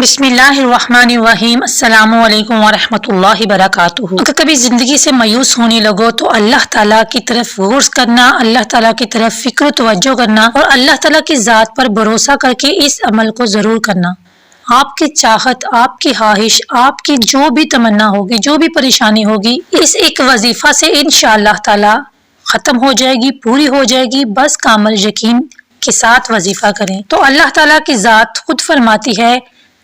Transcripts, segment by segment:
बिस्मिल्लाहिर्रहमानिर्रहीम। अस्सलामु अलैकुम वरहमतुल्लाहि वबरकातुहू। अगर कभी ज़िंदगी से मायूस होने लगो तो अल्लाह ताला की तरफ गौर करना, अल्लाह ताला की तरफ फिक्र तवज्जो करना और अल्लाह ताला की ज़ात पर भरोसा करके इस अमल को ज़रूर करना। आपकी चाहत, आपकी ख्वाहिश, आपकी जो भी तमन्ना होगी, जो भी परेशानी होगी, इस एक वजीफ़ा से इंशाअल्लाह ताला ख़त्म हो जाएगी, पूरी हो जाएगी। बस कामिल यकीन के साथ वजीफ़ा करें। तो अल्लाह ताला की ज़ात खुद फरमाती है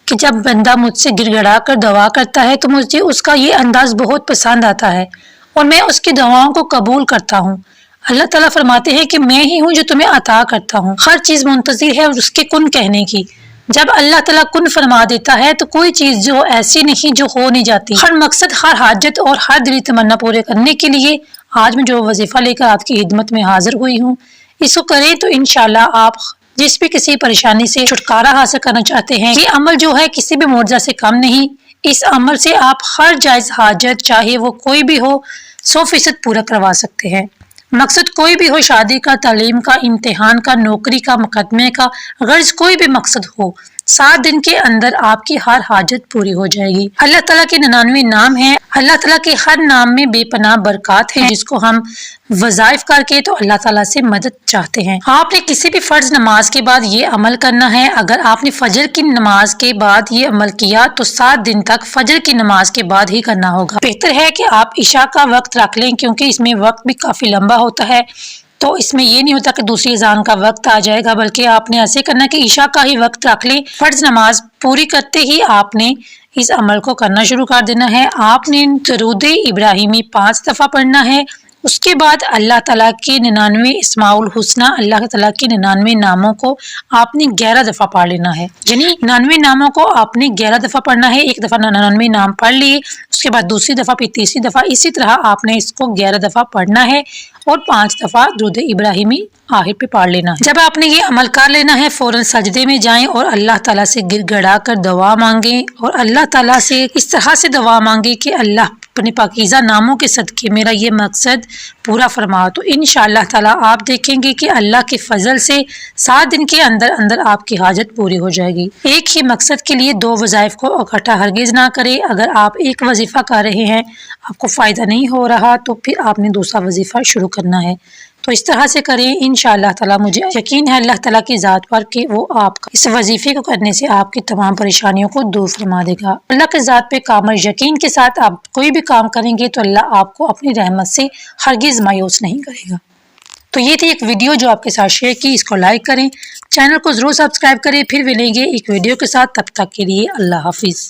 कि जब बंदा मुझसे गिड़गिड़ा कर दुआ करता है तो मुझे उसका ये अंदाज बहुत पसंद आता है और मैं उसकी दुआओं को कबूल करता हूँ। अल्लाह ताला फरमाते हैं कि मैं ही हूँ जो तुम्हें अता करता हूँ। हर चीज़ मुंतज़िर है उसके कुन कहने की। जब अल्लाह ताला कुन फरमा देता है तो कोई चीज़ जो ऐसी नहीं जो हो नहीं जाती। हर मकसद, हर हाजत और हर दिली तमन्ना पूरे करने के लिए आज मैं जो वजीफ़ा लेकर आपकी खिदमत में हाजिर हुई हूँ, इसको करें तो इंशाअल्लाह आप जिस भी किसी परेशानी से छुटकारा हासिल करना चाहते हैं, ये अमल जो है किसी भी मुआवजा से कम नहीं। इस अमल से आप हर जायज़ हाजत चाहे वो कोई भी हो 100% पूरा करवा सकते हैं। मकसद कोई भी हो, शादी का, तालीम का, इम्तिहान का, नौकरी का, मुकदमे का, गर्ज कोई भी मकसद हो, 7 दिन के अंदर आपकी हर हाजत पूरी हो जाएगी। अल्लाह ताला के 99 नाम हैं। अल्लाह ताला के हर नाम में बेपनाह बरकत है, जिसको हम वज़ाइफ करके तो अल्लाह ताला से मदद चाहते हैं। आपने किसी भी फर्ज नमाज के बाद ये अमल करना है। अगर आपने फजर की नमाज के बाद ये अमल किया तो 7 दिन तक फजर की नमाज के बाद ही करना होगा। बेहतर है कि आप इशा का वक्त रख लें, क्योंकि इसमें वक्त भी काफी लंबा होता है। तो इसमें ये नहीं होता कि दूसरी अज़ान का वक्त आ जाएगा, बल्कि आपने ऐसे करना कि ईशा का ही वक्त रख लें। फर्ज नमाज पूरी करते ही आपने इस अमल को करना शुरू कर देना है। आपने दरूद इब्राहिमी 5 दफ़ा पढ़ना है। उसके बाद अल्लाह ताला के 99 इस्माउल हुस्ना, अल्लाह ताला के 99 नामों को आपने 11 दफ़ा पढ़ लेना है। यानी 99 नामों को आपने 11 दफ़ा पढ़ना है। एक दफ़ा 99 नाम पढ़ लिए, उसके बाद दूसरी दफ़ा, फिर तीसरी दफ़ा, इसी तरह आपने इसको 11 दफ़ा पढ़ना है और 5 दफ़ा दुरूद इब्राहिमी आखिर पे पढ़ लेना है। जब आपने ये अमल कर लेना है, फौरन सजदे में जाएं और अल्लाह ताला से गिड़गिड़ा कर दुआ मांगे और अल्लाह ताला से इस तरह से दुआ मांगे कि अल्लाह अपने पाकीज़ा नामों के सदके मेरा ये मकसद पूरा फरमा। तो इंशाअल्लाह ताला आप देखेंगे कि अल्लाह के फजल से 7 दिन के अंदर अंदर आपकी हाजत पूरी हो जाएगी। एक ही मकसद के लिए 2 वज़ाइफ को इकट्ठा हरगिज़ ना करें। अगर आप एक वजीफ़ा कर रहे हैं, आपको फ़ायदा नहीं हो रहा, तो फिर आपने दूसरा वजीफ़ा शुरू करना है। तो इस तरह से करें। इंशाअल्लाह ताला मुझे यकीन है अल्लाह ताला की ज़ात पर कि वो आपका इस वजीफे को करने से आपकी तमाम परेशानियों को दूर फरमा देगा। अल्लाह की ज़ात पे कामिल यकीन के साथ आप कोई भी काम करेंगे तो अल्लाह आपको अपनी रहमत से हरगिज़ मायूस नहीं करेगा। तो ये थी एक वीडियो जो आपके साथ शेयर की। इसको लाइक करें, चैनल को ज़रूर सब्सक्राइब करें। फिर मिलेंगे एक वीडियो के साथ, तब तक के लिए अल्लाह हाफिज़।